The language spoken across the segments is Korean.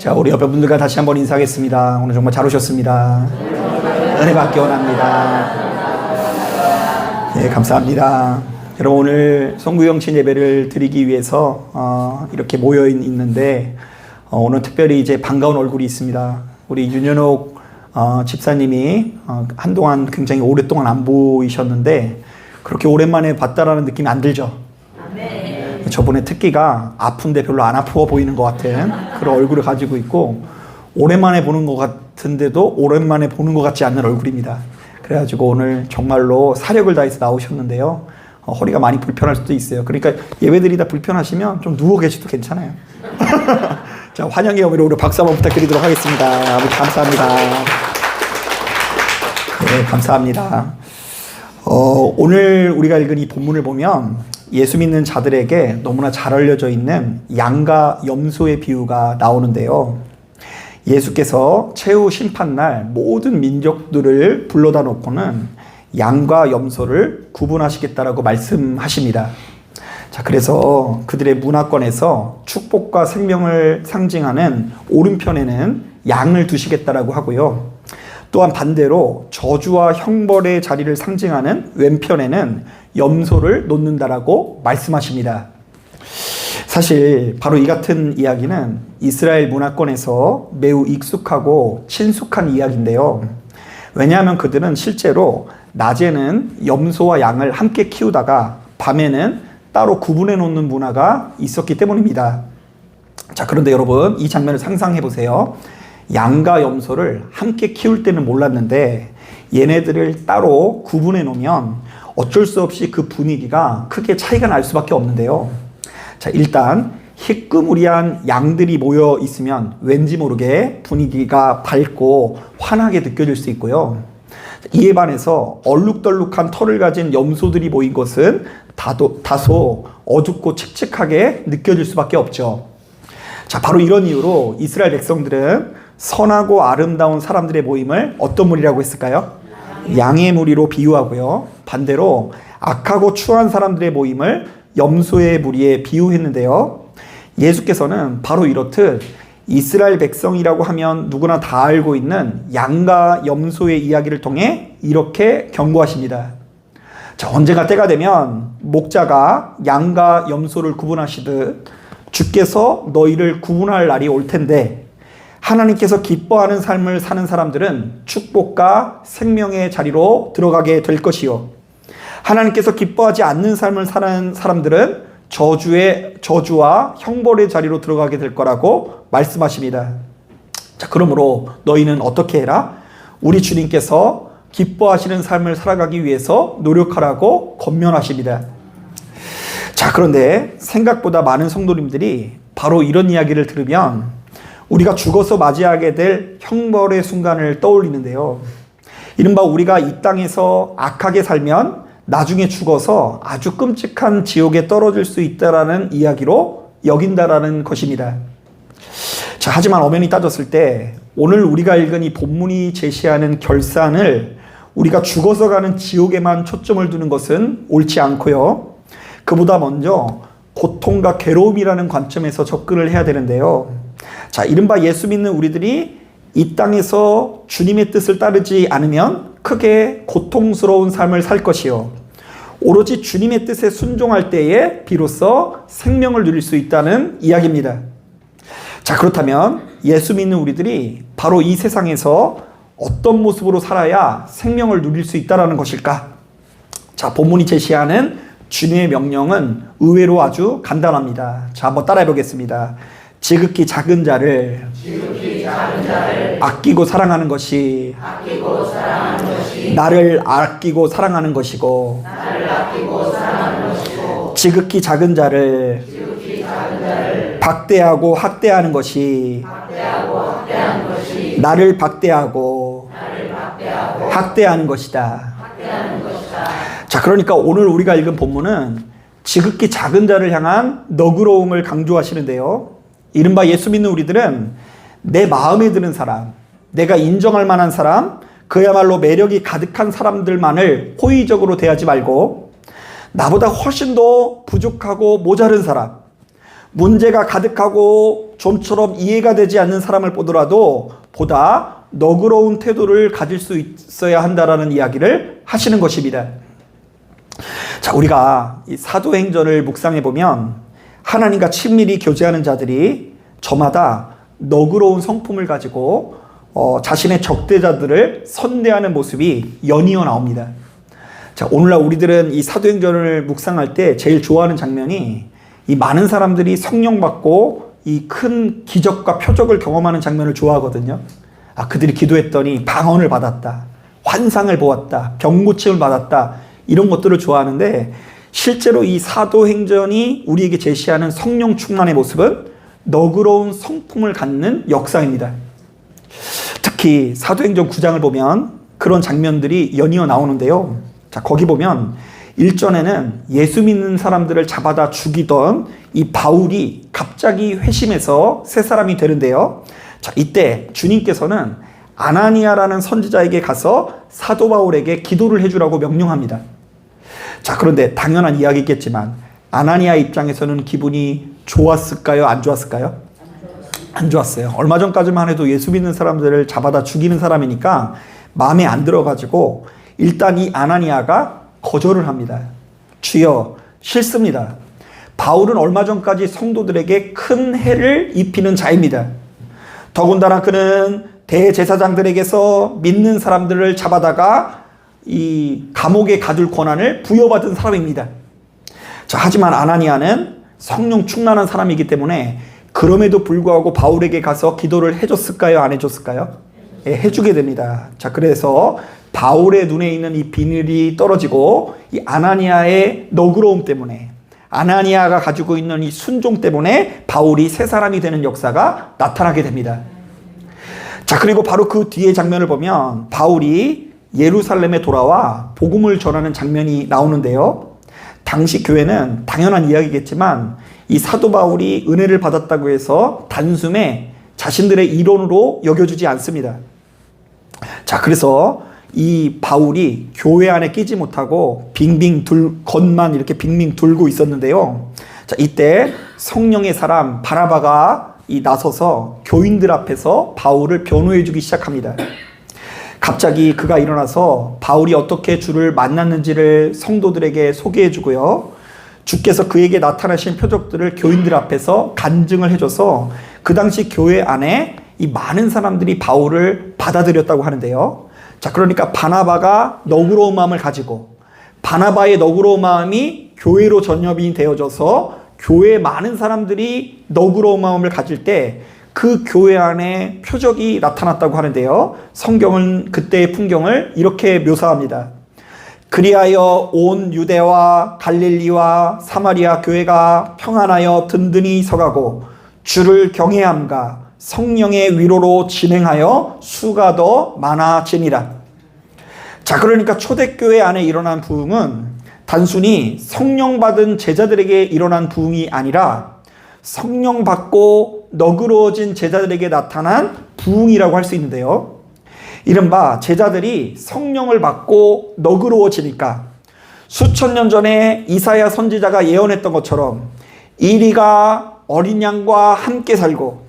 자, 우리 옆에 분들과 다시 한번 인사하겠습니다. 오늘 정말 잘 오셨습니다. 은혜 받기 원합니다. 네, 감사합니다. 여러분, 오늘 송구영신 예배를 드리기 위해서 이렇게 모여 있는데 오늘 특별히 이제 반가운 얼굴이 있습니다. 우리 윤현옥 집사님이 한동안 굉장히 오랫동안 안 보이셨는데 그렇게 오랜만에 봤다라는 느낌이 안 들죠? 네. 저번에 특기가 아픈데 별로 안 아프어 보이는 것 같은 그런 얼굴을 가지고 있고 오랜만에 보는 것 같은데도 오랜만에 보는 것 같지 않는 얼굴입니다. 그래가지고 오늘 정말로 사력을 다해서 나오셨는데요. 허리가 많이 불편할 수도 있어요. 그러니까 예배드리다 불편하시면 좀 누워 계셔도 괜찮아요. 자, 환영의 의미로 우리 박수 한번 부탁드리도록 하겠습니다. 아버지 감사합니다. 네, 감사합니다. 오늘 우리가 읽은 이 본문을 보면 예수 믿는 자들에게 너무나 잘 알려져 있는 양과 염소의 비유가 나오는데요. 예수께서 최후 심판날 모든 민족들을 불러다 놓고는 양과 염소를 구분하시겠다라고 말씀하십니다. 자, 그래서 그들의 문화권에서 축복과 생명을 상징하는 오른편에는 양을 두시겠다라고 하고요. 또한 반대로 저주와 형벌의 자리를 상징하는 왼편에는 염소를 놓는다라고 말씀하십니다. 사실 바로 이 같은 이야기는 이스라엘 문화권에서 매우 익숙하고 친숙한 이야기인데요. 왜냐하면 그들은 실제로 낮에는 염소와 양을 함께 키우다가 밤에는 따로 구분해 놓는 문화가 있었기 때문입니다. 자, 그런데 여러분, 이 장면을 상상해 보세요. 양과 염소를 함께 키울 때는 몰랐는데 얘네들을 따로 구분해 놓으면 어쩔 수 없이 그 분위기가 크게 차이가 날 수밖에 없는데요. 자, 일단 희끄무리한 양들이 모여 있으면 왠지 모르게 분위기가 밝고 환하게 느껴질 수 있고요. 이에 반해서 얼룩덜룩한 털을 가진 염소들이 모인 것은 다소 어둡고 칙칙하게 느껴질 수밖에 없죠. 자, 바로 이런 이유로 이스라엘 백성들은 선하고 아름다운 사람들의 모임을 어떤 무리라고 했을까요? 양의 무리로 비유하고요. 반대로 악하고 추한 사람들의 모임을 염소의 무리에 비유했는데요. 예수께서는 바로 이렇듯 이스라엘 백성이라고 하면 누구나 다 알고 있는 양과 염소의 이야기를 통해 이렇게 경고하십니다. 자, 언젠가 때가 되면 목자가 양과 염소를 구분하시듯 주께서 너희를 구분할 날이 올 텐데 하나님께서 기뻐하는 삶을 사는 사람들은 축복과 생명의 자리로 들어가게 될 것이요, 하나님께서 기뻐하지 않는 삶을 사는 사람들은 저주와 형벌의 자리로 들어가게 될 거라고 말씀하십니다. 자, 그러므로 너희는 어떻게 해라? 우리 주님께서 기뻐하시는 삶을 살아가기 위해서 노력하라고 권면하십니다. 자, 그런데 생각보다 많은 성도님들이 바로 이런 이야기를 들으면 우리가 죽어서 맞이하게 될 형벌의 순간을 떠올리는데요. 이른바 우리가 이 땅에서 악하게 살면 나중에 죽어서 아주 끔찍한 지옥에 떨어질 수 있다라는 이야기로 여긴다라는 것입니다. 자, 하지만 엄연히 따졌을 때 오늘 우리가 읽은 이 본문이 제시하는 결산을 우리가 죽어서 가는 지옥에만 초점을 두는 것은 옳지 않고요. 그보다 먼저 고통과 괴로움이라는 관점에서 접근을 해야 되는데요. 자, 이른바 예수 믿는 우리들이 이 땅에서 주님의 뜻을 따르지 않으면 크게 고통스러운 삶을 살 것이요, 오로지 주님의 뜻에 순종할 때에 비로소 생명을 누릴 수 있다는 이야기입니다. 자, 그렇다면 예수 믿는 우리들이 바로 이 세상에서 어떤 모습으로 살아야 생명을 누릴 수 있다는 것일까? 자, 본문이 제시하는 주님의 명령은 의외로 아주 간단합니다. 자, 한번 따라해 보겠습니다. 지극히 작은 자를 아끼고 사랑하는 것이 나를 아끼고 사랑하는 것이고, 지극히 작은 자를 박대하고 학대하는 것이 나를 박대하고 학대하는 것이다. 자, 그러니까 오늘 우리가 읽은 본문은 지극히 작은 자를 향한 너그러움을 강조하시는데요. 이른바 예수 믿는 우리들은 내 마음에 드는 사람, 내가 인정할 만한 사람, 그야말로 매력이 가득한 사람들만을 호의적으로 대하지 말고 나보다 훨씬 더 부족하고 모자른 사람, 문제가 가득하고 좀처럼 이해가 되지 않는 사람을 보더라도 보다 너그러운 태도를 가질 수 있어야 한다라는 이야기를 하시는 것입니다. 자, 우리가 이 사도행전을 묵상해 보면 하나님과 친밀히 교제하는 자들이 저마다 너그러운 성품을 가지고 자신의 적대자들을 선대하는 모습이 연이어 나옵니다. 자, 오늘날 우리들은 이 사도행전을 묵상할 때 제일 좋아하는 장면이 이 많은 사람들이 성령 받고 이 큰 기적과 표적을 경험하는 장면을 좋아하거든요. 그들이 기도했더니 방언을 받았다, 환상을 보았다, 병 고침을 받았다, 이런 것들을 좋아하는데 실제로 이 사도행전이 우리에게 제시하는 성령 충만의 모습은 너그러운 성품을 갖는 역사입니다. 특히 사도행전 9장을 보면 그런 장면들이 연이어 나오는데요. 자, 거기 보면 1절에는 예수 믿는 사람들을 잡아다 죽이던 이 바울이 갑자기 회심해서 새 사람이 되는데요. 자, 이때 주님께서는 아나니아라는 선지자에게 가서 사도 바울에게 기도를 해주라고 명령합니다. 자, 그런데 당연한 이야기겠지만 아나니아 입장에서는 기분이 좋았을까요? 안 좋았을까요? 안 좋았어요. 얼마 전까지만 해도 예수 믿는 사람들을 잡아다 죽이는 사람이니까 마음에 안 들어가지고 일단 이 아나니아가 거절을 합니다. 주여, 싫습니다. 바울은 얼마 전까지 성도들에게 큰 해를 입히는 자입니다. 더군다나 그는 대제사장들에게서 믿는 사람들을 잡아다가 이 감옥에 가둘 권한을 부여받은 사람입니다. 자, 하지만 아나니아는 성령 충만한 사람이기 때문에 그럼에도 불구하고 바울에게 가서 기도를 해줬을까요? 안 해줬을까요? 예, 해주게 됩니다. 자, 그래서 바울의 눈에 있는 이 비늘이 떨어지고 이 아나니아의 너그러움 때문에, 아나니아가 가지고 있는 이 순종 때문에 바울이 새 사람이 되는 역사가 나타나게 됩니다. 자, 그리고 바로 그 뒤의 장면을 보면 바울이 예루살렘에 돌아와 복음을 전하는 장면이 나오는데요. 당시 교회는 당연한 이야기겠지만 이 사도 바울이 은혜를 받았다고 해서 단숨에 자신들의 일원으로 여겨주지 않습니다. 자, 그래서 이 바울이 교회 안에 끼지 못하고 겉만 이렇게 빙빙 돌고 있었는데요. 자, 이때 성령의 사람 바나바가 나서서 교인들 앞에서 바울을 변호해 주기 시작합니다. 갑자기 그가 일어나서 바울이 어떻게 주를 만났는지를 성도들에게 소개해 주고요. 주께서 그에게 나타나신 표적들을 교인들 앞에서 간증을 해줘서 그 당시 교회 안에 이 많은 사람들이 바울을 받아들였다고 하는데요. 자, 그러니까 바나바가 너그러운 마음을 가지고 바나바의 너그러운 마음이 교회로 전염이 되어져서 교회에 많은 사람들이 너그러운 마음을 가질 때 그 교회 안에 표적이 나타났다고 하는데요. 성경은 그때의 풍경을 이렇게 묘사합니다. 그리하여 온 유대와 갈릴리와 사마리아 교회가 평안하여 든든히 서가고 주를 경외함과 성령의 위로로 진행하여 수가 더 많아지니라. 자, 그러니까 초대교회 안에 일어난 부흥은 단순히 성령 받은 제자들에게 일어난 부흥이 아니라 성령 받고 너그러워진 제자들에게 나타난 부흥이라고 할 수 있는데요. 이른바 제자들이 성령을 받고 너그러워지니까 수천 년 전에 이사야 선지자가 예언했던 것처럼 이리가 어린 양과 함께 살고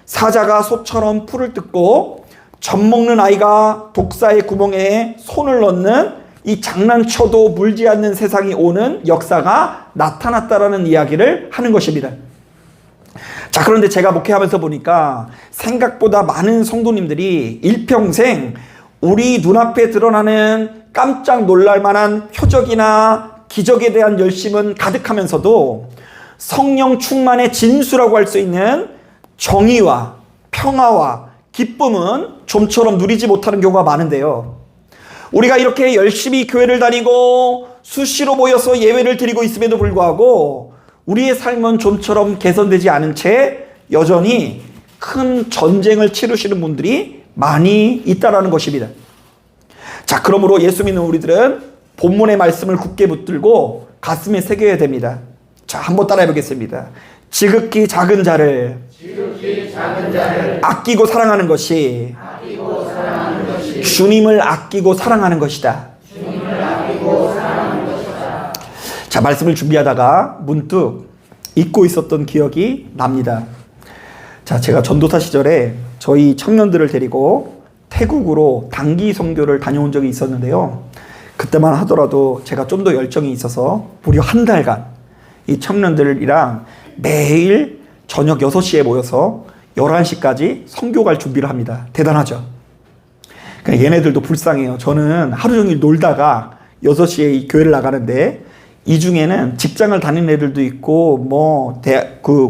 사자가 소처럼 풀을 뜯고 젖 먹는 아이가 독사의 구멍에 손을 넣는 이 장난쳐도 물지 않는 세상이 오는 역사가 나타났다라는 이야기를 하는 것입니다. 자, 그런데 제가 목회하면서 보니까 생각보다 많은 성도님들이 일평생 우리 눈앞에 드러나는 깜짝 놀랄 만한 표적이나 기적에 대한 열심은 가득하면서도 성령 충만의 진수라고 할 수 있는 정의와 평화와 기쁨은 좀처럼 누리지 못하는 경우가 많은데요. 우리가 이렇게 열심히 교회를 다니고 수시로 모여서 예배를 드리고 있음에도 불구하고 우리의 삶은 좀처럼 개선되지 않은 채 여전히 큰 전쟁을 치르시는 분들이 많이 있다라는 것입니다. 자, 그러므로 예수 믿는 우리들은 본문의 말씀을 굳게 붙들고 가슴에 새겨야 됩니다. 자, 한번 따라해 보겠습니다. 지극히 작은 자를 아끼고 사랑하는 것이 주님을 아끼고 사랑하는 것이다. 자, 말씀을 준비하다가 문득 잊고 있었던 기억이 납니다. 자, 제가 전도사 시절에 저희 청년들을 데리고 태국으로 단기 선교를 다녀온 적이 있었는데요. 그때만 하더라도 제가 좀 더 열정이 있어서 무려 한 달간 이 청년들이랑 매일 저녁 6시에 모여서 11시까지 선교 갈 준비를 합니다. 대단하죠? 그러니까 얘네들도 불쌍해요. 저는 하루 종일 놀다가 6시에 이 교회를 나가는데 이 중에는 직장을 다니는 애들도 있고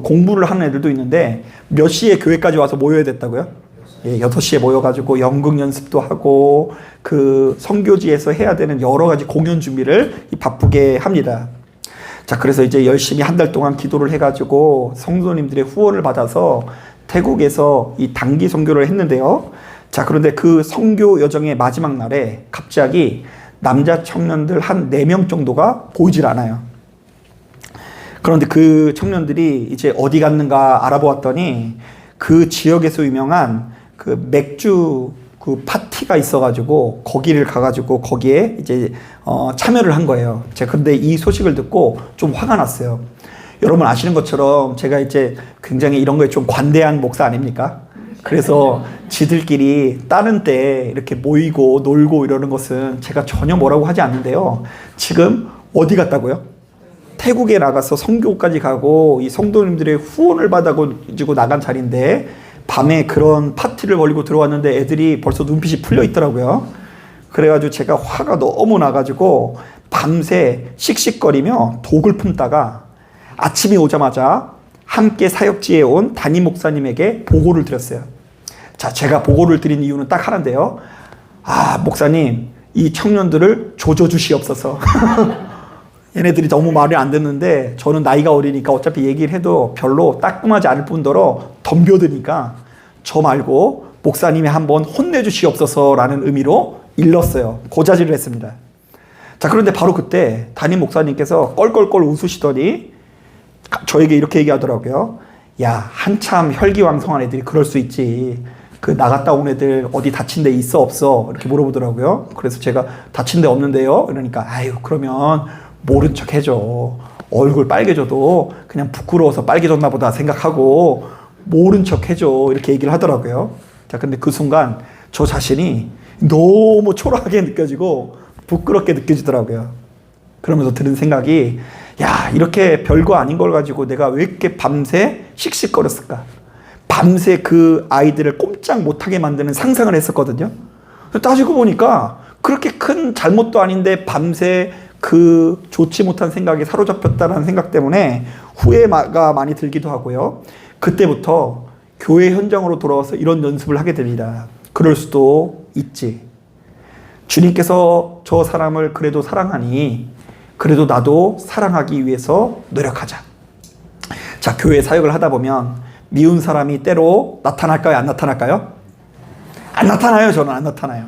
공부를 하는 애들도 있는데 몇 시에 교회까지 와서 모여야 됐다고요? 예, 6시에 모여가지고 연극 연습도 하고 그 선교지에서 해야 되는 여러 가지 공연 준비를 바쁘게 합니다. 자, 그래서 이제 열심히 한 달 동안 기도를 해가지고 성도님들의 후원을 받아서 태국에서 이 단기 선교를 했는데요. 자, 그런데 그 선교 여정의 마지막 날에 갑자기 남자 청년들 한 4명 정도가 보이질 않아요. 그런데 그 청년들이 이제 어디 갔는가 알아보았더니 그 지역에서 유명한 그 맥주 그 파티가 있어가지고 거기를 가가지고 거기에 이제 참여를 한 거예요. 제가 근데 이 소식을 듣고 좀 화가 났어요. 여러분 아시는 것처럼 제가 이제 굉장히 이런 거에 좀 관대한 목사 아닙니까? 그래서 지들끼리 다른 때 이렇게 모이고 놀고 이러는 것은 제가 전혀 뭐라고 하지 않는데요. 지금 어디 갔다고요? 태국에 나가서 선교까지 가고 이 성도님들의 후원을 받아가지고 나간 자리인데 밤에 그런 파티를 벌이고 들어왔는데 애들이 벌써 눈빛이 풀려 있더라고요. 그래가지고 제가 화가 너무 나가지고 밤새 씩씩거리며 독을 품다가 아침이 오자마자 함께 사역지에 온 담임 목사님에게 보고를 드렸어요. 자, 제가 보고를 드린 이유는 딱 하나인데요. 아, 목사님, 이 청년들을 조져주시옵소서. 얘네들이 너무 말을 안 듣는데 저는 나이가 어리니까 어차피 얘기를 해도 별로 따끔하지 않을 뿐더러 덤벼드니까 저 말고 목사님이 한번 혼내주시옵소서라는 의미로 일렀어요. 고자질을 했습니다. 자, 그런데 바로 그때 담임 목사님께서 껄껄껄 웃으시더니 저에게 이렇게 얘기하더라고요. 야, 한참 혈기왕성한 애들이 그럴 수 있지. 그 나갔다 온 애들 어디 다친 데 있어 없어? 이렇게 물어보더라고요. 그래서 제가 다친 데 없는데요. 그러니까 아유, 그러면 모른 척 해줘. 얼굴 빨개져도 그냥 부끄러워서 빨개졌나 보다 생각하고 모른 척 해줘. 이렇게 얘기를 하더라고요. 자, 근데 그 순간 저 자신이 너무 초라하게 느껴지고 부끄럽게 느껴지더라고요. 그러면서 드는 생각이, 야, 이렇게 별거 아닌 걸 가지고 내가 왜 이렇게 밤새 씩씩거렸을까? 밤새 그 아이들을 꼼짝 못하게 만드는 상상을 했었거든요. 따지고 보니까 그렇게 큰 잘못도 아닌데 밤새 그 좋지 못한 생각에 사로잡혔다는 생각 때문에 후회가 많이 들기도 하고요. 그때부터 교회 현장으로 돌아와서 이런 연습을 하게 됩니다. 그럴 수도 있지. 주님께서 저 사람을 그래도 사랑하니 그래도 나도 사랑하기 위해서 노력하자. 자, 교회 사역을 하다 보면 미운 사람이 때로 나타날까요? 안 나타날까요? 안 나타나요. 저는 안 나타나요.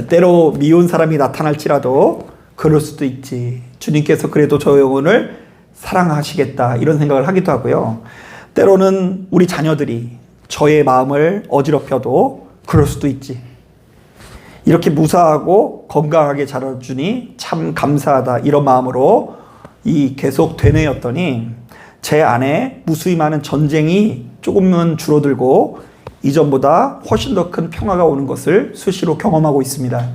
때로 미운 사람이 나타날지라도 그럴 수도 있지. 주님께서 그래도 저 영혼을 사랑하시겠다. 이런 생각을 하기도 하고요. 때로는 우리 자녀들이 저의 마음을 어지럽혀도 그럴 수도 있지. 이렇게 무사하고 건강하게 자라주니 참 감사하다. 이런 마음으로 계속 되뇌었더니 제 안에 무수히 많은 전쟁이 조금은 줄어들고 이전보다 훨씬 더 큰 평화가 오는 것을 수시로 경험하고 있습니다.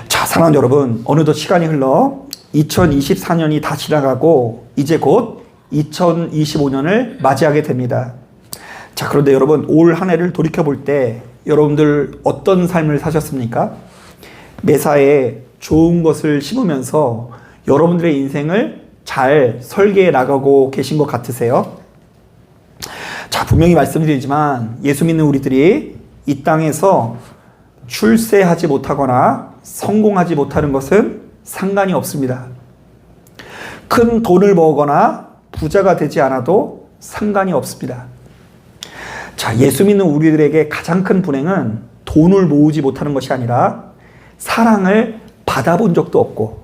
자, 사랑하는 여러분, 어느덧 시간이 흘러 2024년이 다 지나가고 이제 곧 2025년을 맞이하게 됩니다. 자, 그런데 여러분, 올 한 해를 돌이켜볼 때 여러분들 어떤 삶을 사셨습니까? 매사에 좋은 것을 심으면서 여러분들의 인생을 잘 설계해 나가고 계신 것 같으세요? 자, 분명히 말씀드리지만 예수 믿는 우리들이 이 땅에서 출세하지 못하거나 성공하지 못하는 것은 상관이 없습니다. 큰 돈을 모으거나 부자가 되지 않아도 상관이 없습니다. 자, 예수 믿는 우리들에게 가장 큰 불행은 돈을 모으지 못하는 것이 아니라 사랑을 받아본 적도 없고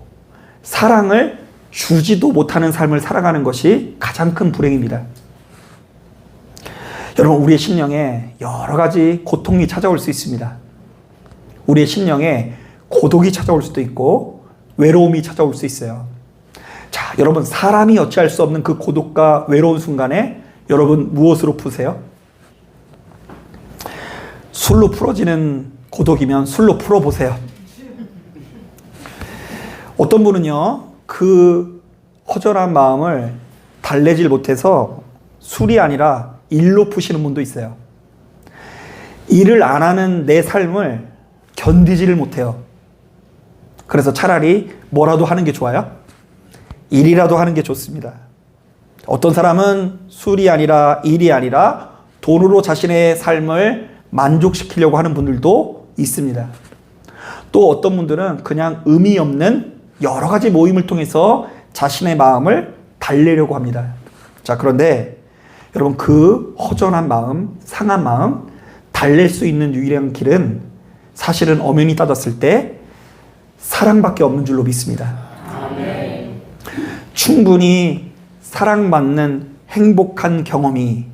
사랑을 주지도 못하는 삶을 살아가는 것이 가장 큰 불행입니다. 여러분, 우리의 심령에 여러 가지 고통이 찾아올 수 있습니다. 우리의 심령에 고독이 찾아올 수도 있고 외로움이 찾아올 수 있어요. 자, 여러분, 사람이 어찌할 수 없는 그 고독과 외로운 순간에 여러분 무엇으로 푸세요? 술로 풀어지는 고독이면 술로 풀어보세요. 어떤 분은요, 그 허전한 마음을 달래질 못해서 술이 아니라 일로 푸시는 분도 있어요. 일을 안 하는 내 삶을 견디지를 못해요. 그래서 차라리 뭐라도 하는 게 좋아요? 일이라도 하는 게 좋습니다. 어떤 사람은 술이 아니라 일이 아니라 돈으로 자신의 삶을 만족시키려고 하는 분들도 있습니다. 또 어떤 분들은 그냥 의미 없는 여러 가지 모임을 통해서 자신의 마음을 달래려고 합니다. 자, 그런데 여러분, 그 허전한 마음, 상한 마음 달랠 수 있는 유일한 길은 사실은 엄연히 따졌을 때 사랑밖에 없는 줄로 믿습니다. 아멘. 충분히 사랑받는 행복한 경험이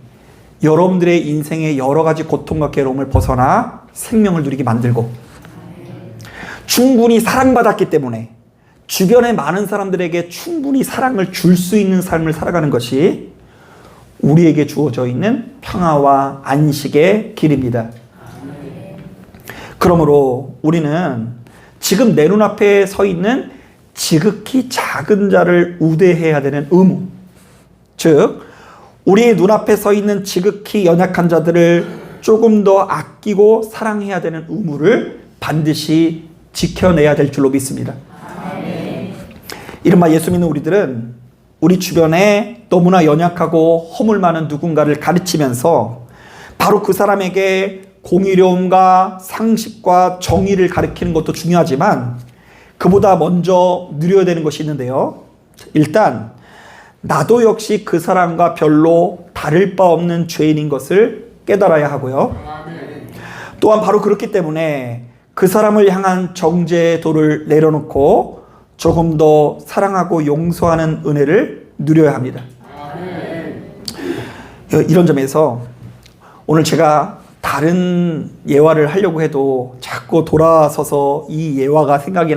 여러분들의 인생의 여러 가지 고통과 괴로움을 벗어나 생명을 누리게 만들고, 충분히 사랑받았기 때문에 주변의 많은 사람들에게 충분히 사랑을 줄 수 있는 삶을 살아가는 것이 우리에게 주어져 있는 평화와 안식의 길입니다. 그러므로 우리는 지금 내 눈앞에 서 있는 지극히 작은 자를 우대해야 되는 의무, 즉 우리의 눈앞에 서 있는 지극히 연약한 자들을 조금 더 아끼고 사랑해야 되는 의무를 반드시 지켜내야 될 줄로 믿습니다. 이른바 예수 믿는 우리들은 우리 주변에 너무나 연약하고 허물 많은 누군가를 가르치면서 바로 그 사람에게 공의로움과 상식과 정의를 가르치는 것도 중요하지만 그보다 먼저 누려야 되는 것이 있는데요. 일단 나도 역시 그 사람과 별로 다를 바 없는 죄인인 것을 깨달아야 하고요. 또한 바로 그렇기 때문에 그 사람을 향한 정죄의 돌을 내려놓고 조금 더 사랑하고 용서하는 은혜를 누려야 합니다. 이런 점에서 오늘 제가 다른 예화를 하려고 해도 자꾸 돌아서서 이 예화가 생각이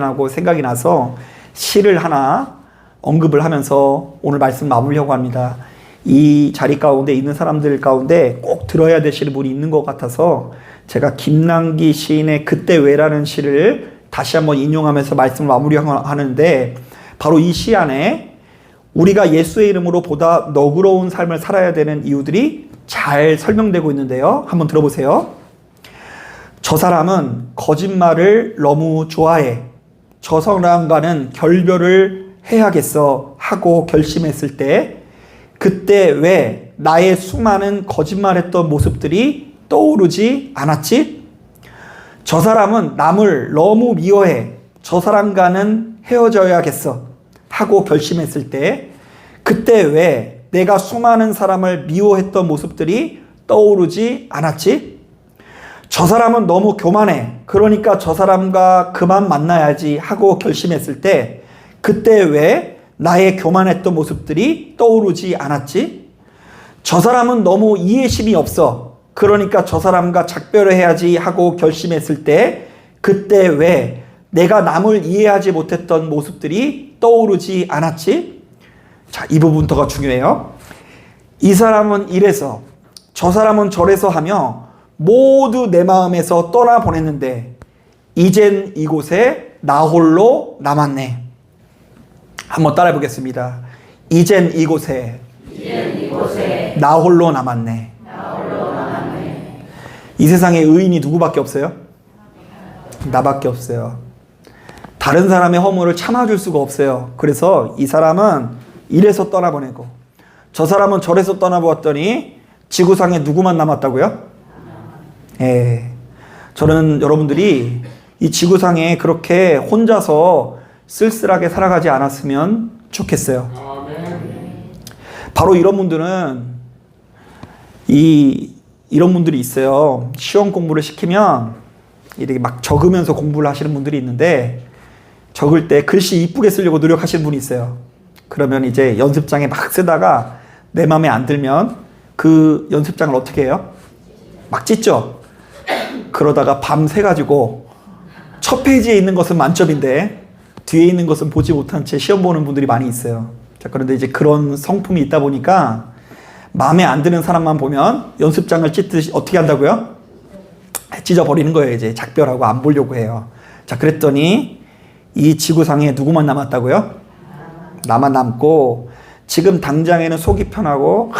나서 시를 하나 언급을 하면서 오늘 말씀 마무리하려고 합니다. 이 자리 가운데 있는 사람들 가운데 꼭 들어야 되시는 분이 있는 것 같아서 제가 김남기 시인의 그때 왜라는 시를 다시 한번 인용하면서 말씀을 마무리하는데, 바로 이 시 안에 우리가 예수의 이름으로 보다 너그러운 삶을 살아야 되는 이유들이 잘 설명되고 있는데요. 한번 들어보세요. 저 사람은 거짓말을 너무 좋아해. 저 사람과는 결별을 해야겠어 하고 결심했을 때 그때 왜 나의 수많은 거짓말했던 모습들이 떠오르지 않았지? 저 사람은 남을 너무 미워해. 저 사람과는 헤어져야겠어 하고 결심했을 때 그때 왜 내가 수많은 사람을 미워했던 모습들이 떠오르지 않았지? 저 사람은 너무 교만해. 그러니까 저 사람과 그만 만나야지 하고 결심했을 때 그때 왜 나의 교만했던 모습들이 떠오르지 않았지? 저 사람은 너무 이해심이 없어. 그러니까 저 사람과 작별을 해야지 하고 결심했을 때 그때 왜 내가 남을 이해하지 못했던 모습들이 떠오르지 않았지? 자, 이 부분부터가 중요해요. 이 사람은 이래서 저 사람은 저래서 하며 모두 내 마음에서 떠나보냈는데 이젠 이곳에 나 홀로 남았네. 한번 따라해 보겠습니다. 이젠 이곳에 나 홀로 남았네. 이 세상에 의인이 누구밖에 없어요? 나밖에 없어요. 다른 사람의 허물을 참아줄 수가 없어요. 그래서 이 사람은 이래서 떠나보내고 저 사람은 저래서 떠나보았더니 지구상에 누구만 남았다고요? 저는 여러분들이 이 지구상에 그렇게 혼자서 쓸쓸하게 살아가지 않았으면 좋겠어요. 바로 이런 분들은 이런 분들이 있어요. 시험 공부를 시키면 이렇게 막 적으면서 공부를 하시는 분들이 있는데 적을 때 글씨 이쁘게 쓰려고 노력하시는 분이 있어요. 그러면 이제 연습장에 막 쓰다가 내 마음에 안 들면 그 연습장을 어떻게 해요? 막 찢죠? 그러다가 밤새 가지고 첫 페이지에 있는 것은 만점인데 뒤에 있는 것은 보지 못한 채 시험 보는 분들이 많이 있어요. 자, 그런데 이제 그런 성품이 있다 보니까 마음에 안 드는 사람만 보면 연습장을 찢듯이 어떻게 한다고요? 찢어버리는 거예요. 이제 작별하고 안 보려고 해요. 자, 그랬더니 이 지구상에 누구만 남았다고요? 나만 남고, 지금 당장에는 속이 편하고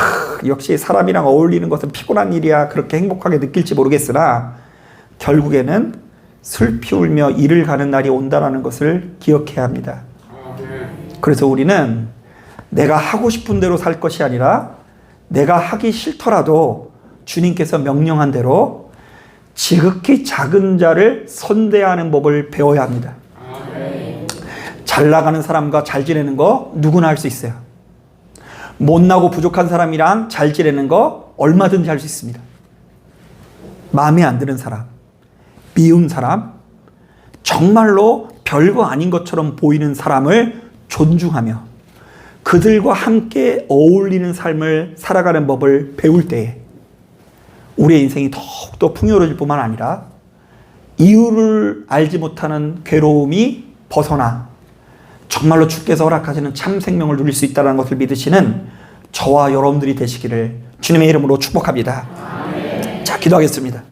역시 사람이랑 어울리는 것은 피곤한 일이야, 그렇게 행복하게 느낄지 모르겠으나 결국에는 슬피 울며 이를 가는 날이 온다는 것을 기억해야 합니다. 그래서 우리는 내가 하고 싶은 대로 살 것이 아니라 내가 하기 싫더라도 주님께서 명령한 대로 지극히 작은 자를 선대하는 법을 배워야 합니다. 잘 나가는 사람과 잘 지내는 거 누구나 할 수 있어요. 못나고 부족한 사람이랑 잘 지내는 거 얼마든지 할 수 있습니다. 마음에 안 드는 사람, 미운 사람, 정말로 별거 아닌 것처럼 보이는 사람을 존중하며 그들과 함께 어울리는 삶을 살아가는 법을 배울 때에 우리의 인생이 더욱더 풍요로워질 뿐만 아니라 이유를 알지 못하는 괴로움이 벗어나 정말로 주께서 허락하시는 참 생명을 누릴 수 있다는 것을 믿으시는 저와 여러분들이 되시기를 주님의 이름으로 축복합니다. 자, 기도하겠습니다.